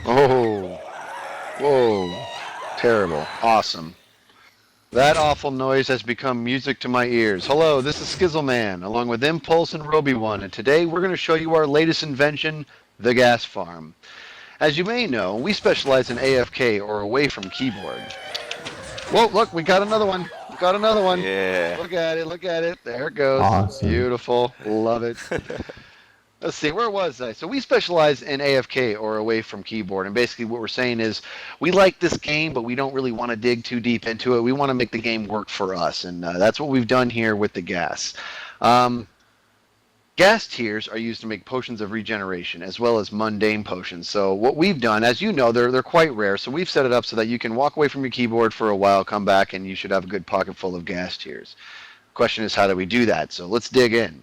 Oh, whoa, terrible. Awesome. That awful noise has become music to my ears. Hello, this is Skizzleman, along with Impulse and RobiOne, and today we're going to show you our latest invention, the Ghast Farm. As you may know, we specialize in AFK or away from keyboard. Whoa, look, we got another one. We got another one. Yeah. Look at it, look at it. There it goes. Awesome. Beautiful. Love it. Let's see, where was I? So we specialize in AFK or away from keyboard, and basically what we're saying is we like this game, but we don't really want to dig too deep into it. We want to make the game work for us, and that's what we've done here with the gas. Gas tiers are used to make potions of regeneration as well as mundane potions. So what we've done, as you know, they're quite rare. So we've set it up so that you can walk away from your keyboard for a while, come back, and you should have a good pocket full of gas tiers. Question is, how do we do that? So let's dig in.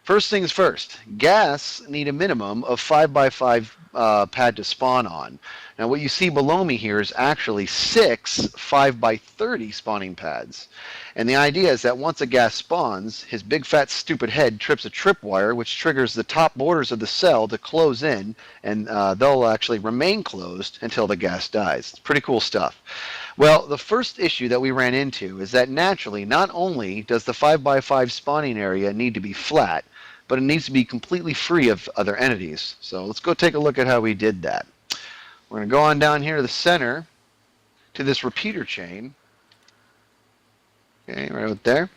First things first, Ghasts need a minimum of 5x5 pad to spawn on. Now what you see below me here is actually 6 5x30 spawning pads. And the idea is that once a Ghast spawns, his big fat stupid head trips a tripwire which triggers the top borders of the cell to close in, and they'll actually remain closed until the Ghast dies. It's pretty cool stuff. Well, the first issue that we ran into is that naturally, not only does the 5x5 spawning area need to be flat, but it needs to be completely free of other entities. So let's go take a look at how we did that. We're going to go on down here to the center to this repeater chain. Okay, right up there.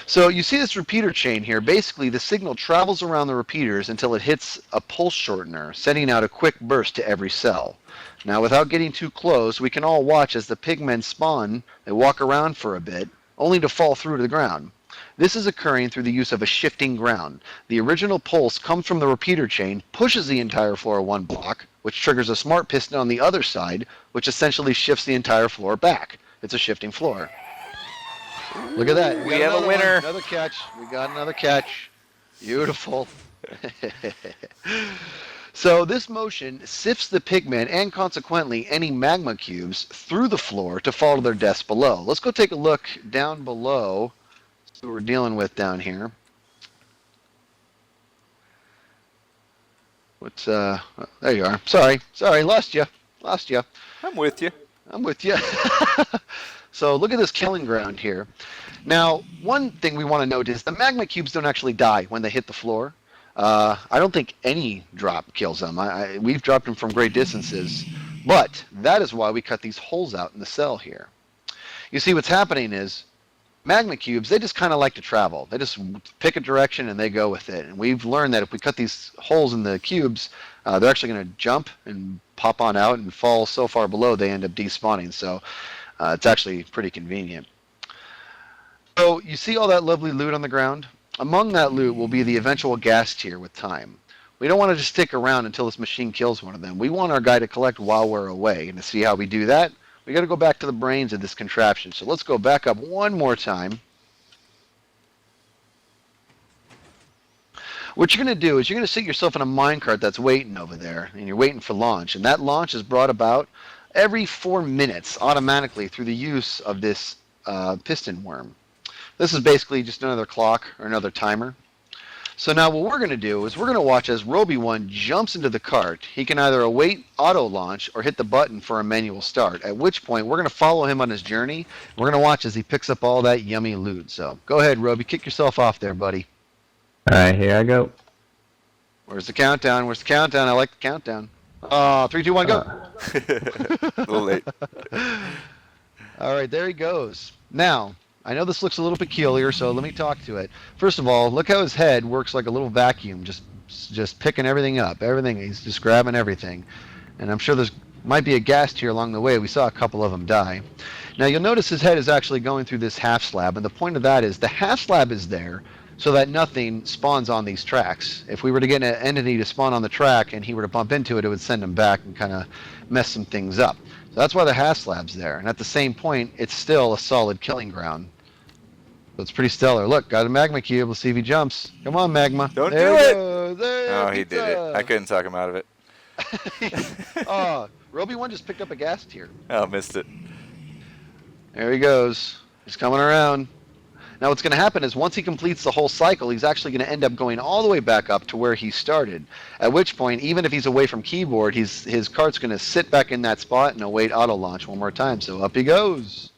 So you see this repeater chain here. Basically, the signal travels around the repeaters until it hits a pulse shortener, sending out a quick burst to every cell. Now, without getting too close, we can all watch as the pigmen spawn. They walk around for a bit, only to fall through to the ground. This is occurring through the use of a shifting ground. The original pulse comes from the repeater chain, pushes the entire floor one block, which triggers a smart piston on the other side, which essentially shifts the entire floor back. It's a shifting floor. Look at that. We have a winner. Another catch. We got another catch. Beautiful. So this motion sifts the pigmen and consequently any magma cubes through the floor to fall to their deaths below. Let's go take a look down below. What we're dealing with down here. What's there you are. Sorry, lost you. I'm with you. So look at this killing ground here. Now, one thing we want to note is the magma cubes don't actually die when they hit the floor. I don't think any drop kills them. We've dropped them from great distances, but that is why we cut these holes out in the cell here. You see, what's happening is magma cubes, they just kind of like to travel. They just pick a direction and they go with it. And we've learned that if we cut these holes in the cubes, they're actually going to jump and pop on out and fall so far below they end up despawning. So it's actually pretty convenient. So you see all that lovely loot on the ground? Among that loot will be the eventual gas tier with time. We don't want to just stick around until this machine kills one of them. We want our guy to collect while we're away. And to see how we do that, we got to go back to the brains of this contraption. So let's go back up one more time. What you're going to do is you're going to sit yourself in a minecart that's waiting over there, and you're waiting for launch. And that launch is brought about every 4 minutes automatically through the use of this piston worm. This is basically just another clock or another timer. So now what we're going to do is we're going to watch as RobiOne jumps into the cart. He can either await auto launch or hit the button for a manual start, at which point we're going to follow him on his journey. We're going to watch as he picks up all that yummy loot. So go ahead, Roby, kick yourself off there, buddy. All right, here I go. Where's the countdown? I like the countdown. 3, 2, 1, go. A little late. All right, there he goes. Now, I know this looks a little peculiar, so let me talk to it. First of all, look how his head works like a little vacuum, just picking everything up. He's just grabbing everything. And I'm sure there's might be a ghast here along the way. We saw a couple of them die. Now you'll notice his head is actually going through this half slab, and the point of that is the half slab is there so that nothing spawns on these tracks. If we were to get an entity to spawn on the track and he were to bump into it, it would send him back and kind of mess some things up. So that's why the half slab's there. And at the same point, it's still a solid killing ground. So it's pretty stellar. Look, got a magma cube. Let's see if he jumps. Come on, magma. Don't there do it. There Oh, he did it. I couldn't talk him out of it. Oh, RobiOne just picked up a ghast here. Oh, missed it. There he goes. He's coming around. Now what's going to happen is once he completes the whole cycle, he's actually going to end up going all the way back up to where he started. At which point, even if he's away from keyboard, his cart's going to sit back in that spot and await auto launch one more time. So up he goes.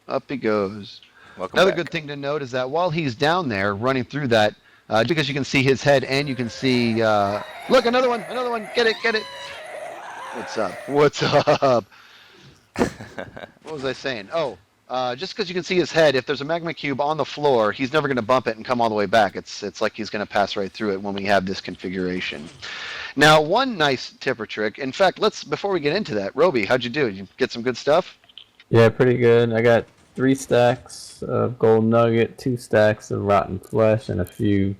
Up he goes. Welcome Another back. good thing to note is that while he's down there running through that, because you can see his head and you can see, look, another one, get it. What's up? What was I saying? Oh, just because you can see his head, if there's a magma cube on the floor, he's never going to bump it and come all the way back. It's like he's going to pass right through it when we have this configuration. Now, one nice tip or trick, in fact, before we get into that, Roby, how'd you do? Did you get some good stuff? Yeah, pretty good. I got 3 stacks of gold nugget, 2 stacks of rotten flesh, and a few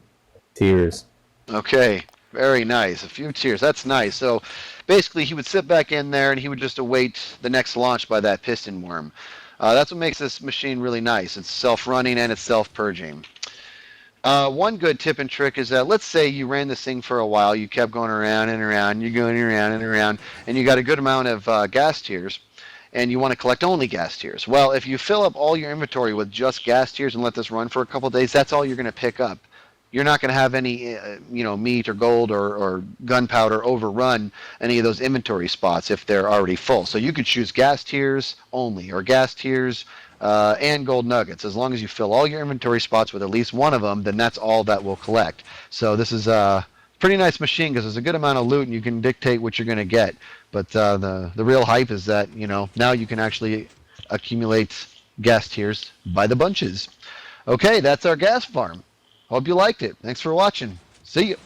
tears. Okay, very nice. A few tears. That's nice. So basically, he would sit back in there and he would just await the next launch by that piston worm. That's what makes this machine really nice. It's self-running and it's self-purging. One good tip and trick is that let's say you ran this thing for a while, you kept going around and around, you're going around and around, and you got a good amount of gas tiers, and you want to collect only gas tiers. Well, if you fill up all your inventory with just gas tiers and let this run for a couple of days, that's all you're going to pick up. You're not going to have any, meat or gold or gunpowder overrun any of those inventory spots if they're already full. So you could choose gas tiers only, or gas tiers and gold nuggets. As long as you fill all your inventory spots with at least one of them, then that's all that will collect. So this is a pretty nice machine because there's a good amount of loot and you can dictate what you're going to get. But the real hype is that, now you can actually accumulate gas tiers by the bunches. Okay, that's our gas farm. Hope you liked it. Thanks for watching. See you.